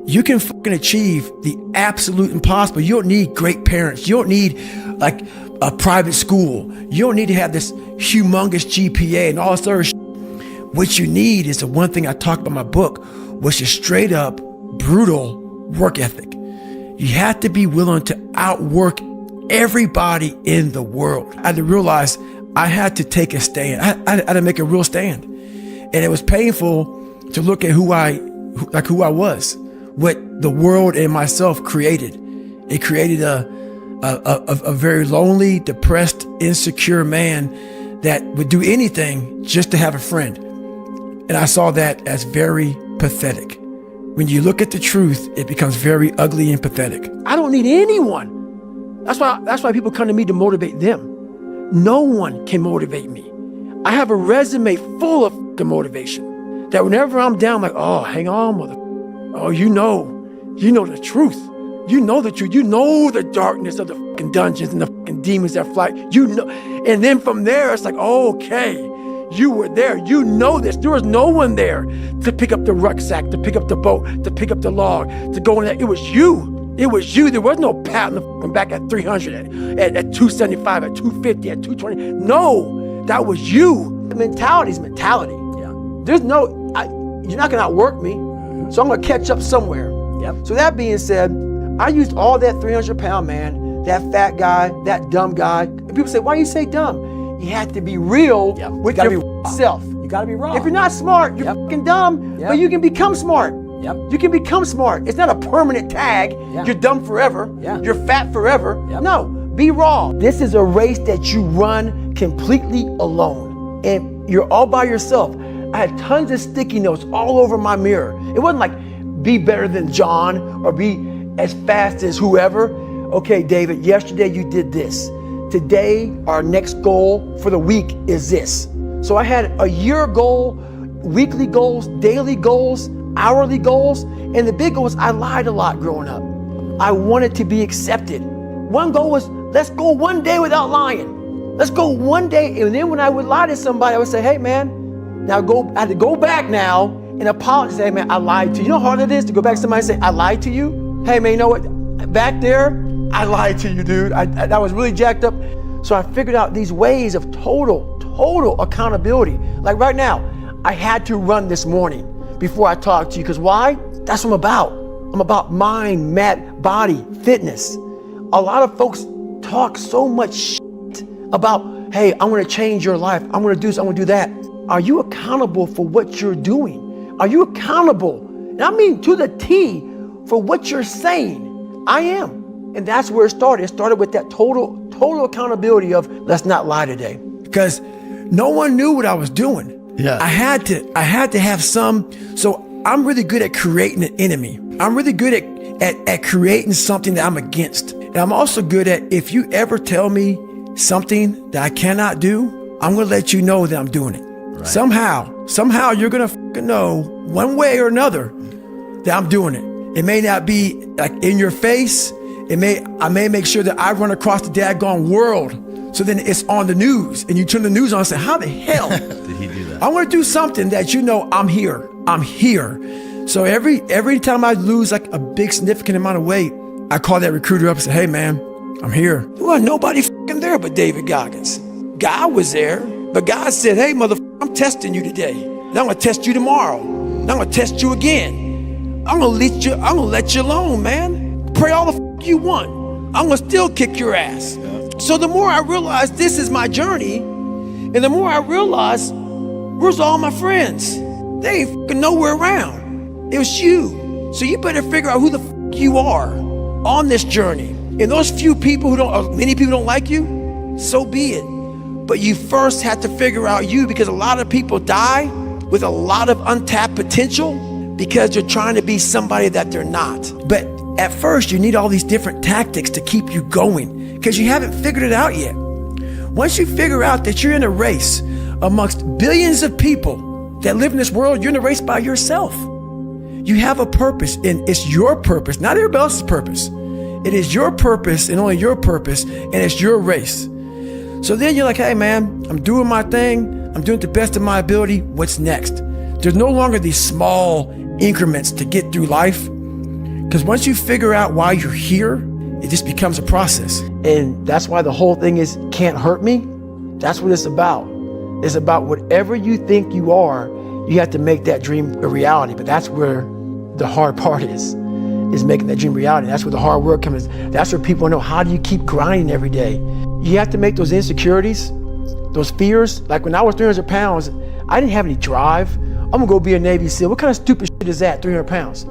you can fucking achieve the absolute impossible. You don't need great parents. You don't need like a private school. You don't need to have this humongous GPA and all this other shit. What you need is the one thing I talked about in my book, which is straight up brutal work ethic. You have to be willing to outwork everybody in the world. I had to realize I had to take a stand. I had to make a real stand. And it was painful to look at who I was, what the world and myself created. It created a very lonely, depressed, insecure man that would do anything just to have a friend. And I saw that as very pathetic. When you look at the truth, it becomes very ugly and pathetic. I don't need anyone. That's why people come to me to motivate them. No one can motivate me. I have a resume full of motivation that whenever I'm down, I'm like, oh, hang on, mother. Oh, you know the truth. You know the truth. You know the darkness of the fucking dungeons and the fucking demons that fly. You know, and then from there, it's like, oh, okay, you were there. You know this. There was no one there to pick up the rucksack, to pick up the boat, to pick up the log, to go in there. It was you. It was you. There was no pat in the fucking back at 300, at 275, at 250, at 220. No, that was you. The mentality is mentality. Yeah. There's no, you're not gonna outwork me, so I'm gonna catch up somewhere. Yep. So that being said, I used all that 300-pound man, that fat guy, that dumb guy. And people say, why do you say dumb? You have to be real with your self. You gotta be raw. If you're not smart, you're fucking dumb, but you can become smart. Yep. You can become smart. It's not a permanent tag. You're dumb forever. You're fat forever. No, be raw. This is a race that you run completely alone. And you're all by yourself. I had tons of sticky notes all over my mirror. It wasn't like be better than John or be as fast as whoever. Okay, David, yesterday you did this. Today, our next goal for the week is this. So I had a year goal, weekly goals, daily goals, hourly goals, and the big goal was I lied a lot growing up. I wanted to be accepted. One goal was, let's go one day without lying. Let's go one day, and then when I would lie to somebody, I would say, hey man, I had to go back now and apologize. Hey man, I lied to you. You know how hard it is to go back to somebody and say, I lied to you? Hey man, you know what? Back there, I lied to you, dude. I was really jacked up. So I figured out these ways of total accountability. Like right now, I had to run this morning before I talk to you, because why? That's what I'm about. I'm about mind, body, fitness. A lot of folks talk so much shit about, hey, I'm gonna change your life. I'm gonna do this, I'm gonna do that. Are you accountable for what you're doing? Are you accountable? And I mean to the T for what you're saying. I am. And that's where it started. It started with that total accountability of let's not lie today. Because no one knew what I was doing. Yeah. I had to have some, so I'm really good at creating an enemy. I'm really good at creating something that I'm against. And I'm also good at, if you ever tell me something that I cannot do, I'm gonna let you know that I'm doing it. Right. Somehow you're gonna fucking know one way or another that I'm doing it. It may not be like in your face. I may make sure that I run across the daggone world. So then it's on the news and you turn the news on and say, how the hell did he do that? I want to do something that you know I'm here. I'm here. So every time I lose like a big significant amount of weight, I call that recruiter up and say, hey man, I'm here. There wasn't nobody fucking there but David Goggins. God was there, but God said, hey motherfucker, I'm testing you today. And I'm gonna test you tomorrow. And I'm gonna test you again. I'm gonna let you alone, man. Pray all the fuck you want. I'm gonna still kick your ass. So the more I realized this is my journey, and the more I realized, where's all my friends? They ain't fucking nowhere around. It was you. So you better figure out who the fuck you are on this journey. And those few people many people don't like you, so be it. But you first have to figure out you, because a lot of people die with a lot of untapped potential because they're trying to be somebody that they're not. But at first, you need all these different tactics to keep you going because you haven't figured it out yet. Once you figure out that you're in a race amongst billions of people that live in this world, you're in a race by yourself. You have a purpose, and it's your purpose, not everybody else's purpose. It is your purpose and only your purpose, and it's your race. So then you're like, hey man, I'm doing my thing. I'm doing it the best of my ability. What's next? There's no longer these small increments to get through life. Because once you figure out why you're here, it just becomes a process. And that's why the whole thing is can't hurt me. That's what it's about. It's about whatever you think you are, you have to make that dream a reality. But that's where the hard part is making that dream reality. That's where the hard work comes. That's where people know, how do you keep grinding every day? You have to make those insecurities, those fears. Like when I was 300 pounds, I didn't have any drive. I'm gonna go be a Navy SEAL. What kind of stupid shit is that, 300 pounds?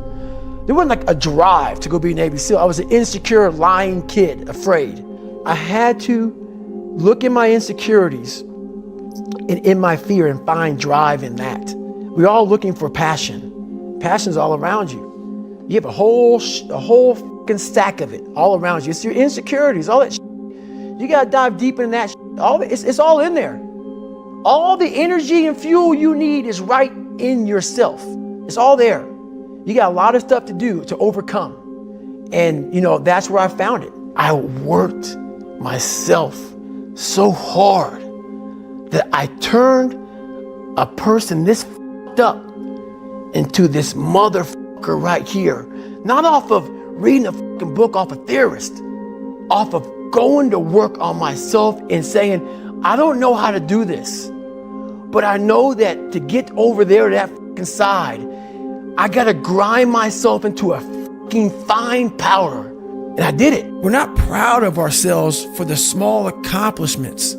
There wasn't like a drive to go be a Navy SEAL. I was an insecure, lying kid, afraid. I had to look at my insecurities and in my fear and find drive in that. We're all looking for passion. Passion's all around you. You have a whole fucking stack of it all around you. It's your insecurities, all that shit. You gotta dive deep in that shit. It's all in there. All the energy and fuel you need is right in yourself. It's all there. You got a lot of stuff to do to overcome. And that's where I found it. I worked myself so hard that I turned a person this fucked up into this motherfucker right here. Not off of reading a fucking book off a theorist, off of going to work on myself and saying, I don't know how to do this, but I know that to get over there to that fucking side, I gotta grind myself into a fucking fine powder. And I did it. We're not proud of ourselves for the small accomplishments.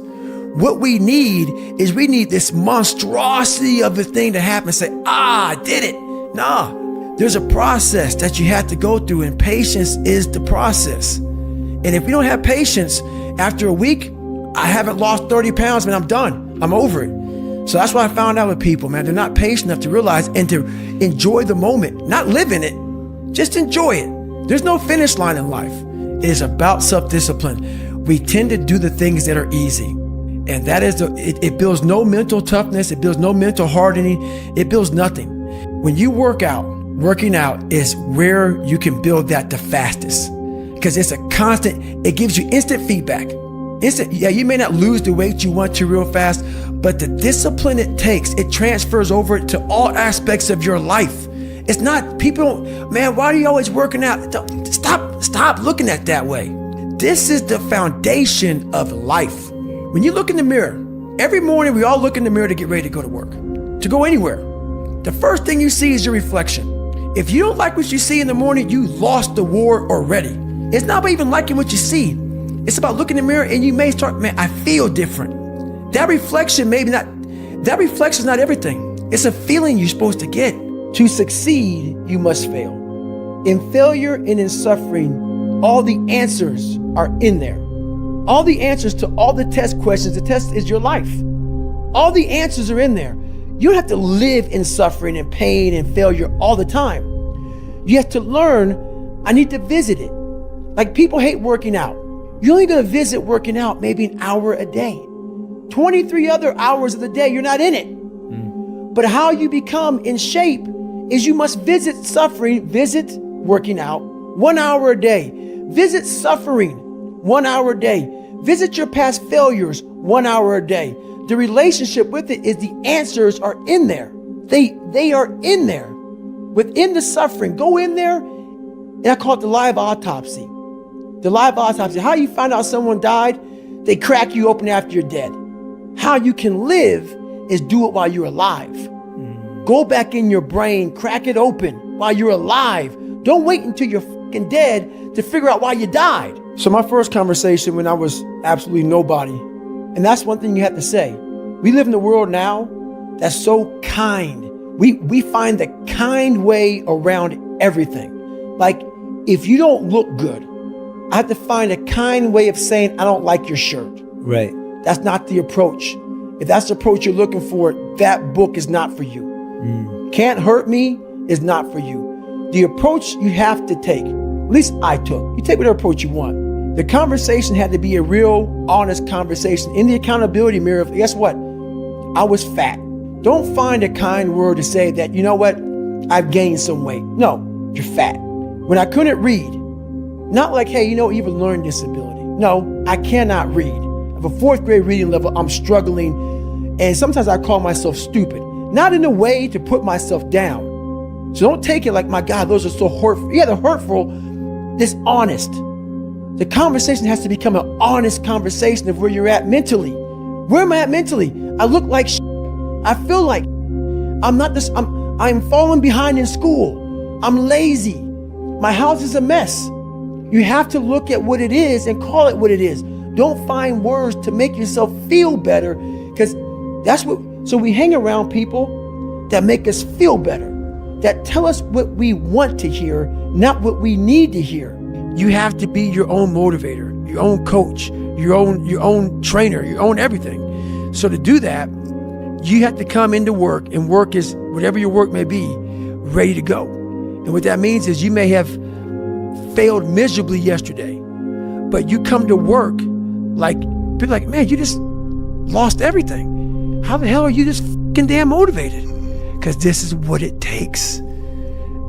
What we need is this monstrosity of a thing to happen and say, I did it. Nah, there's a process that you have to go through, and patience is the process. And if we don't have patience, after a week, I haven't lost 30 pounds, man, I'm done. I'm over it. So that's what I found out with people, man. They're not patient enough to realize and to enjoy the moment, not live in it, just enjoy it. There's no finish line in life. It is about self-discipline. We tend to do the things that are easy. And that is, it builds no mental toughness. It builds no mental hardening. It builds nothing. When you working out is where you can build that the fastest. Because it's a constant, it gives you instant feedback. Yeah, you may not lose the weight you want to real fast, but the discipline it takes, it transfers over to all aspects of your life. It's not, people, man, why are you always working out? Stop looking at it that way. This is the foundation of life. When you look in the mirror, every morning we all look in the mirror to get ready to go to work, to go anywhere. The first thing you see is your reflection. If you don't like what you see in the morning, you lost the war already. It's not about even liking what you see. It's about looking in the mirror and you may start, man, I feel different. That reflection is not everything. It's a feeling you're supposed to get. To succeed, you must fail. In failure and in suffering, all the answers are in there. All the answers to all the test questions. The test is your life. All the answers are in there. You don't have to live in suffering and pain and failure all the time. You have to learn, I need to visit it. Like people hate working out. You're only going to visit working out maybe an hour a day. 23 other hours of the day, you're not in it. But how you become in shape is you must visit suffering, visit working out 1 hour a day. Visit suffering 1 hour a day. Visit your past failures 1 hour a day. The relationship with it is the answers are in there. They are in there. Within the suffering, go in there, and I call it the live autopsy. The live autopsy. How you find out someone died? They crack you open after you're dead. How you can live is do it while you're alive. Go back in your brain, crack it open while you're alive. Don't wait until you're fucking dead to figure out why you died. So my first conversation when I was absolutely nobody, and that's one thing you have to say. We live in a world now that's so kind. We find the kind way around everything. Like if you don't look good, I have to find a kind way of saying, I don't like your shirt. Right. That's not the approach. If that's the approach you're looking for, that book is not for you. Can't Hurt Me is not for you. The approach you have to take, at least I took, you take whatever approach you want. The conversation had to be a real, honest conversation. In the accountability mirror, guess what? I was fat. Don't find a kind word to say that, you know what? I've gained some weight. No, you're fat. When I couldn't read, not like, hey, you have a learning disability. No, I cannot read. I have a 4th grade reading level. I'm struggling. And sometimes I call myself stupid. Not in a way to put myself down, So don't take it like, my God, those are so hurtful. Yeah, they're hurtful. It's honest. The conversation has to become an honest conversation of where you're at mentally. Where am I at mentally? I look like shit. I feel like I'm falling behind in school. I'm lazy. My house is a mess. You have to look at what it is and call it what it is. Don't find words to make yourself feel better, because so we hang around people that make us feel better, that tell us what we want to hear, not what we need to hear. You have to be your own motivator, your own coach, your own trainer, your own everything. So to do that, you have to come into work, and work is whatever your work may be, ready to go. And what that means is you may have failed miserably yesterday, but you come to work like, be like, man, you just lost everything. How the hell are you this fucking damn motivated? Because this is what it takes.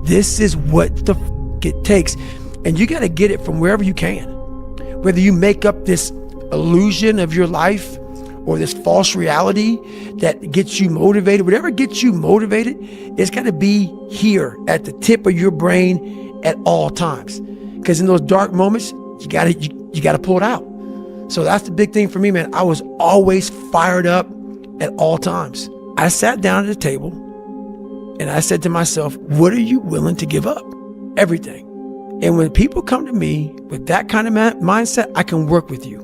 This is what the fuck it takes. And you got to get it from wherever you can. Whether you make up this illusion of your life or this false reality that gets you motivated, whatever gets you motivated, it's got to be here at the tip of your brain at all times. Because in those dark moments, you got to pull it out. So that's the big thing for me, man. I was always fired up at all times. I sat down at the table and I said to myself, what are you willing to give up? Everything. And when people come to me with that kind of mindset, I can work with you.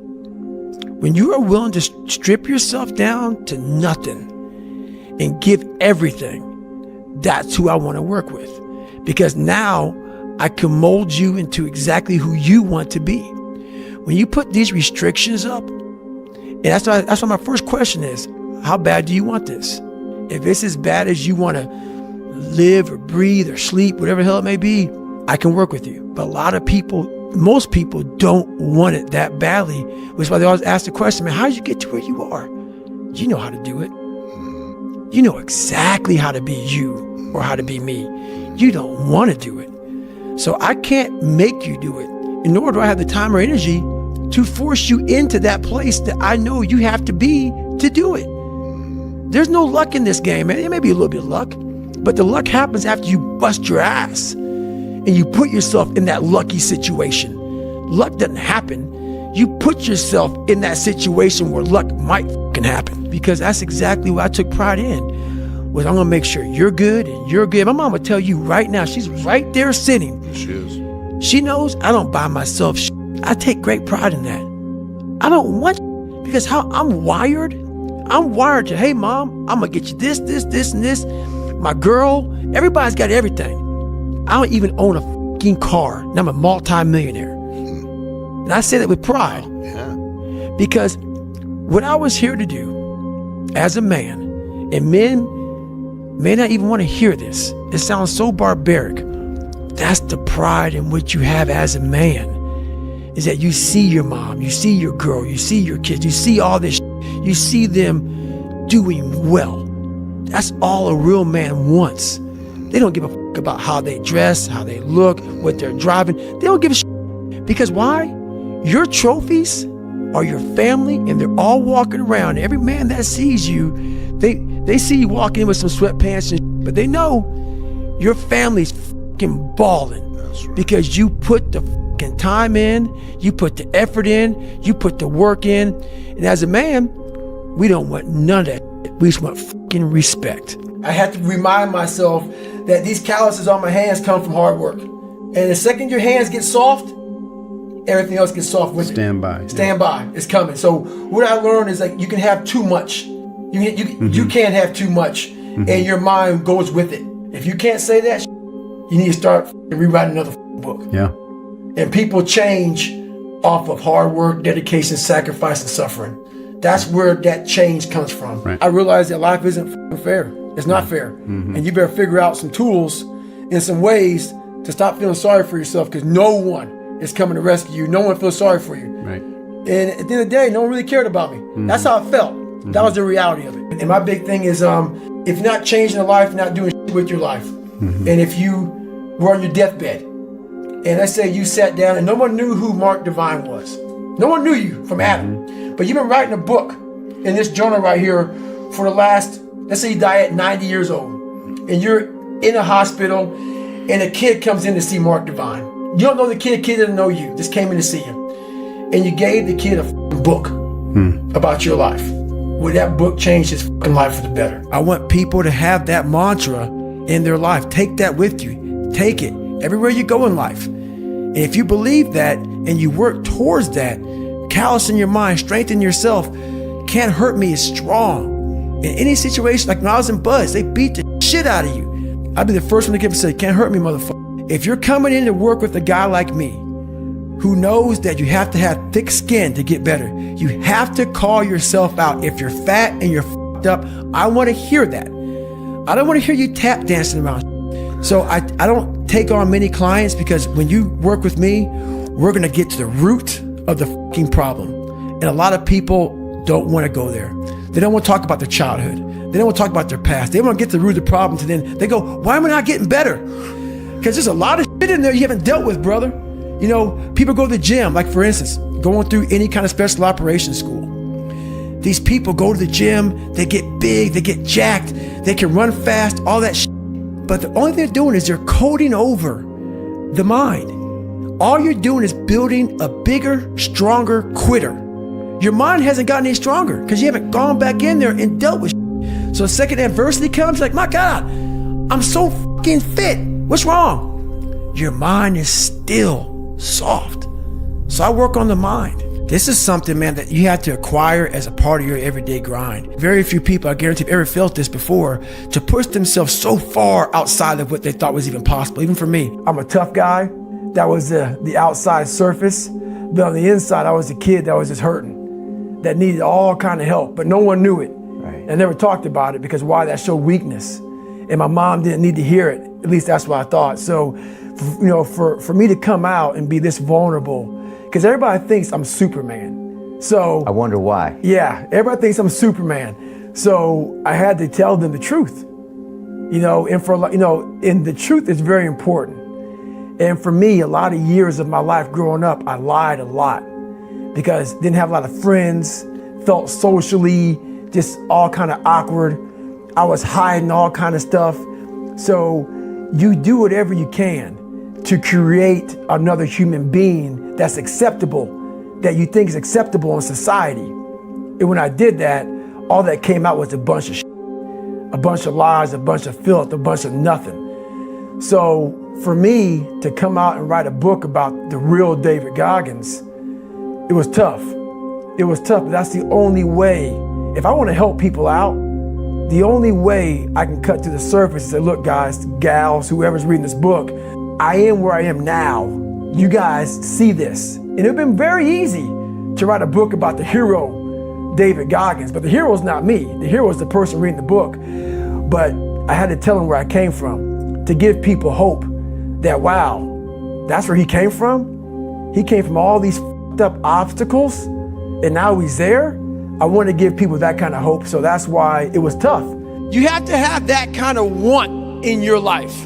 When you are willing to strip yourself down to nothing and give everything, that's who I want to work with. Because now I can mold you into exactly who you want to be. When you put these restrictions up, and that's why my first question is, how bad do you want this? If it's as bad as you want to live or breathe or sleep, whatever the hell it may be, I can work with you. But a lot of people, most people don't want it that badly, which is why they always ask the question, man, how did you get to where you are? You know how to do it. You know exactly how to be you or how to be me. You don't want to do it. So I can't make you do it. And nor do I have the time or energy to force you into that place that I know you have to be to do it. There's no luck in this game, man. It may be a little bit of luck, but the luck happens after you bust your ass and you put yourself in that lucky situation. Luck doesn't happen. You put yourself in that situation where luck might fucking happen, because that's exactly what I took pride in. Was I'm gonna make sure you're good and you're good. My mom would tell you right now, she's right there sitting. She is. She knows I don't buy myself shit. I take great pride in that. I don't want shit, because how I'm wired to, hey mom, I'm gonna get you this, and this. My girl, everybody's got everything. I don't even own a fucking car, and I'm a multi-millionaire. And I say that with pride. Yeah. Because what I was here to do as a man, and men may not even want to hear this, it sounds so barbaric. That's the pride in what you have as a man, is that you see your mom, you see your girl, you see your kids, you see all this, you see them doing well. That's all a real man wants. They don't give a fuck about how they dress, how they look, what they're driving. They don't give a shit. Because why? Your trophies are your family, and they're all walking around. Every man that sees you, they see you walking in with some sweatpants and shit, but they know your family's fucking balling. That's right. Because you put the fucking time in, you put the effort in, you put the work in. And as a man, we don't want none of that shit. We just want fucking respect. I have to remind myself that these calluses on my hands come from hard work. And the second your hands get soft, everything else gets soft with it. Stand by. Stand by. It's coming. So what I learned is, like, you can have too much. You can't have too much, and your mind goes with it. If you can't say that, you need to start rewriting another book. Yeah. And people change off of hard work, dedication, sacrifice, and suffering. That's where that change comes from. Right. I realize that life isn't fair. It's not fair. And you better figure out some tools and some ways to stop feeling sorry for yourself, because no one is coming to rescue you. No one feels sorry for you. Right. And at the end of the day, no one really cared about me. That's how I felt. That was the reality of it. And my big thing is, if you're not changing your life, you're not doing shit with your life. And if you were on your deathbed, and let's say you sat down and no one knew who Mark Divine was. No one knew you from Adam. But you've been writing a book in this journal right here for the last, let's say you die at 90 years old. And you're in a hospital, and a kid comes in to see Mark Divine. You don't know the kid doesn't know you, just came in to see him. And you gave the kid a book about your life. Would that book change his life for the better? I want people to have that mantra in their life. Take that with you. Take it everywhere you go in life. And if you believe that and you work towards that, callous in your mind, strengthen yourself, can't hurt me is strong. In any situation, like when I was in Buzz, they beat the shit out of you. I'd be the first one to get up and say, can't hurt me, motherfucker. If you're coming in to work with a guy like me, who knows that you have to have thick skin to get better, you have to call yourself out. If you're fat and you're fucked up, I want to hear that. I don't want to hear you tap dancing around. So I don't take on many clients, because when you work with me, we're going to get to the root of the fucking problem. And a lot of people don't want to go there. They don't want to talk about their childhood. They don't want to talk about their past. They want to get to the root of the problem, and then they go, why am I not getting better? Because there's a lot of shit in there you haven't dealt with, brother. You know, people go to the gym, like for instance, going through any kind of special operations school. These people go to the gym, they get big, they get jacked, they can run fast, all that shit. But the only thing they're doing is they're coding over the mind. All you're doing is building a bigger, stronger quitter. Your mind hasn't gotten any stronger because you haven't gone back in there and dealt with shit. So the second adversity comes, like, my God, I'm so fucking fit. What's wrong? Your mind is still soft. So I work on the mind. This is something, man, that you have to acquire as a part of your everyday grind. Very few people, I guarantee, have ever felt this before, to push themselves so far outside of what they thought was even possible. Even for me, I'm a tough guy. That was the outside surface. But on the inside, I was a kid that was just hurting, that needed all kind of help, but no one knew it. Right. I never talked about it, because why? That showed weakness. And my mom didn't need to hear it. At least that's what I thought. So, you know, for me to come out and be this vulnerable, because everybody thinks I'm Superman. So I wonder why. Yeah, everybody thinks I'm Superman. So I had to tell them the truth, you know, and the truth is very important. And for me, a lot of years of my life growing up, I lied a lot because didn't have a lot of friends, felt socially just all kind of awkward. I was hiding all kind of stuff. So you do whatever you can to create another human being that's acceptable, that you think is acceptable in society. And when I did that, all that came out was a bunch of shit, a bunch of lies, a bunch of filth, a bunch of nothing. So for me to come out and write a book about the real David Goggins, it was tough. It was tough, but that's the only way. If I want to help people out, the only way I can cut to the surface is say, look, guys, gals, whoever's reading this book, I am where I am now. You guys see this. And it would have been very easy to write a book about the hero, David Goggins, but the hero is not me. The hero is the person reading the book. But I had to tell them where I came from, to give people hope that, wow, that's where he came from? He came from all these fucked up obstacles, and now he's there? I want to give people that kind of hope, so that's why it was tough. You have to have that kind of want in your life.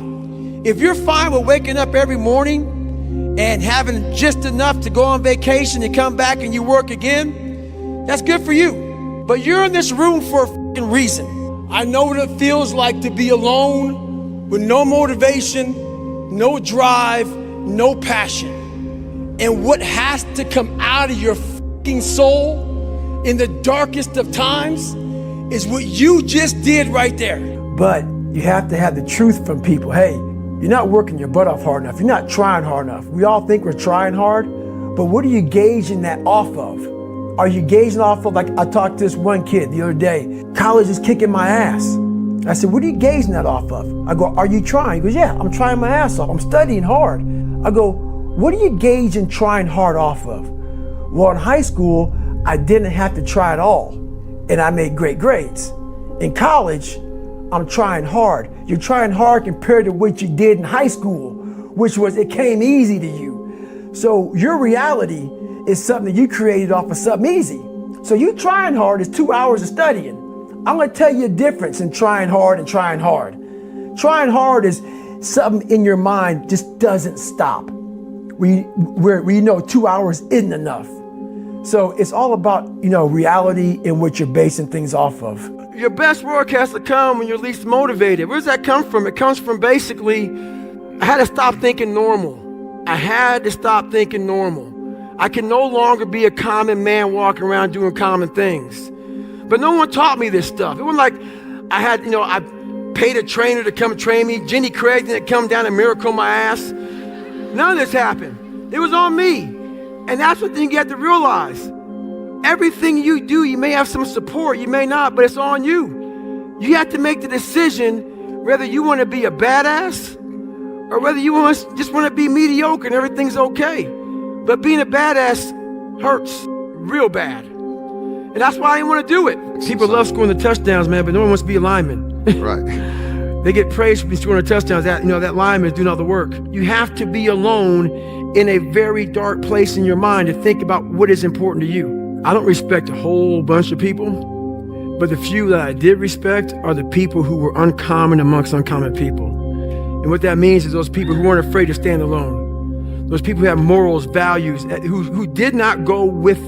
If you're fine with waking up every morning and having just enough to go on vacation and come back and you work again, that's good for you. But you're in this room for a fucking reason. I know what it feels like to be alone with no motivation, no drive, no passion. And what has to come out of your fucking soul in the darkest of times is what you just did right there. But you have to have the truth from people. Hey, you're not working your butt off hard enough. You're not trying hard enough. We all think we're trying hard, but what are you gauging that off of? Are you gauging off of, like I talked to this one kid the other day, college is kicking my ass. I said, what are you gauging that off of? I go, are you trying? He goes, yeah, I'm trying my ass off. I'm studying hard. I go, what are you gauging trying hard off of? Well, in high school, I didn't have to try at all, and I made great grades. In college, I'm trying hard. You're trying hard compared to what you did in high school, which was it came easy to you. So your reality is something that you created off of something easy. So you trying hard is 2 hours of studying. I'm gonna tell you a difference in trying hard and trying hard. Trying hard is something in your mind just doesn't stop. Where you know 2 hours isn't enough. So it's all about, reality and what you're basing things off of. Your best work has to come when you're least motivated. Where does that come from? It comes from basically, I had to stop thinking normal. I had to stop thinking normal. I can no longer be a common man walking around doing common things. But no one taught me this stuff. It wasn't like I had, I paid a trainer to come train me. Jenny Craig didn't come down and miracle my ass. None of this happened. It was on me. And that's what you have to realize. Everything you do, you may have some support, you may not, but it's on you. You have to make the decision whether you want to be a badass or whether you just want to be mediocre and everything's okay. But being a badass hurts real bad. And that's why I didn't want to do it. People love scoring the touchdowns, man, but no one wants to be a lineman. Right. They get praised for scoring the touchdowns. That lineman is doing all the work. You have to be alone in a very dark place in your mind to think about what is important to you. I don't respect a whole bunch of people, but the few that I did respect are the people who were uncommon amongst uncommon people. And what that means is those people who weren't afraid to stand alone. Those people who have morals, values, who did not go with.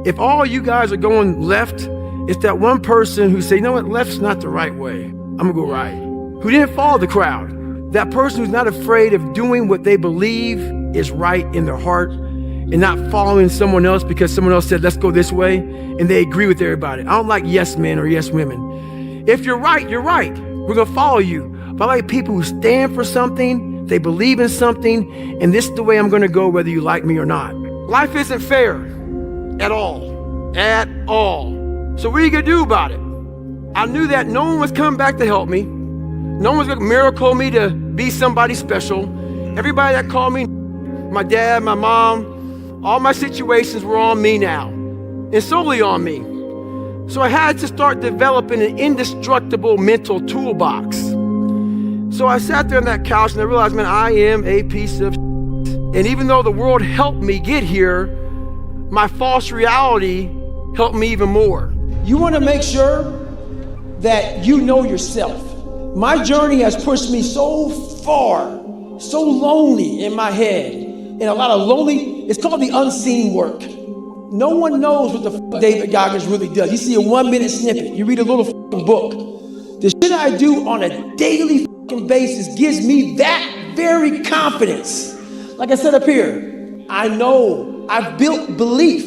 If all you guys are going left, it's that one person who say, left's not the right way. I'm gonna go right. Who didn't follow the crowd. That person who's not afraid of doing what they believe is right in their heart and not following someone else because someone else said, let's go this way, and they agree with everybody. I don't like yes men or yes women. If you're right, you're right. We're gonna follow you. But I like people who stand for something, they believe in something, and this is the way I'm gonna go whether you like me or not. Life isn't fair at all, at all. So what are you gonna do about it? I knew that no one was coming back to help me. No one was gonna miracle me to be somebody special. Everybody that called me, my dad, my mom, all my situations were on me now, and solely on me. So I had to start developing an indestructible mental toolbox. So I sat there on that couch and I realized, man, I am a piece of shit. And even though the world helped me get here, my false reality helped me even more. You want to make sure that you know yourself. My journey has pushed me so far, so lonely in my head, and a lot of lonely, it's called the unseen work. No one knows what the f David Goggins really does. You see a 1-minute snippet, you read a little book. The shit I do on a daily basis gives me that very confidence. Like I said up here, I know I've built belief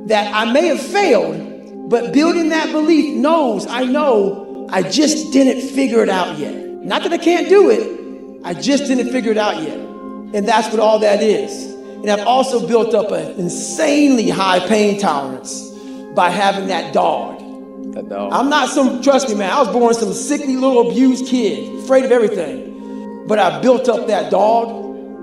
that I may have failed, but building that belief I know I just didn't figure it out yet. Not that I can't do it, I just didn't figure it out yet. And that's what all that is. And I've also built up an insanely high pain tolerance by having that dog. I'm not trust me, man, I was born some sickly little abused kid, afraid of everything. But I built up that dog.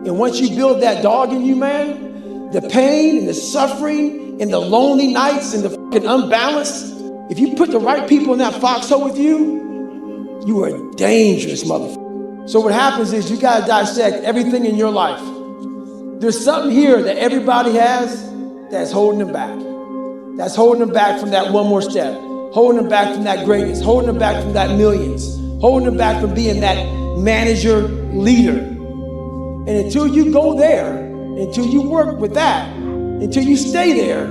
And once you build that dog in you, man, the pain and the suffering and the lonely nights and the fucking unbalanced, if you put the right people in that foxhole with you, you are a dangerous motherfucker. So what happens is you gotta dissect everything in your life. There's something here that everybody has that's holding them back. That's holding them back from that one more step. Holding them back from that greatness. Holding them back from that millions. Holding them back from being that manager, leader. And until you go there, until you work with that, until you stay there,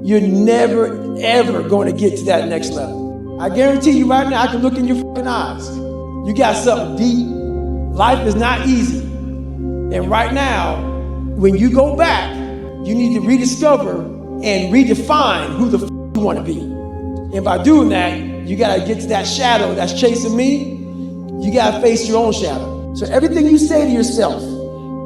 you're never, ever going to get to that next level. I guarantee you right now, I can look in your fucking eyes. You got something deep. Life is not easy. And right now, when you go back, you need to rediscover and redefine who the fuck you want to be. And by doing that, you got to get to that shadow that's chasing me. You got to face your own shadow. So everything you say to yourself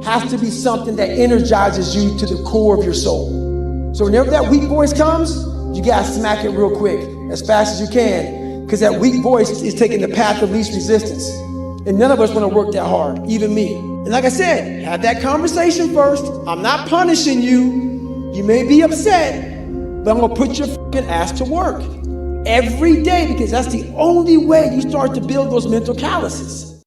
has to be something that energizes you to the core of your soul. So whenever that weak voice comes, you got to smack it real quick, as fast as you can, because that weak voice is taking the path of least resistance. And none of us want to work that hard, even me. And like I said, have that conversation first. I'm not punishing you. You may be upset, but I'm going to put your fucking ass to work every day, because that's the only way you start to build those mental calluses.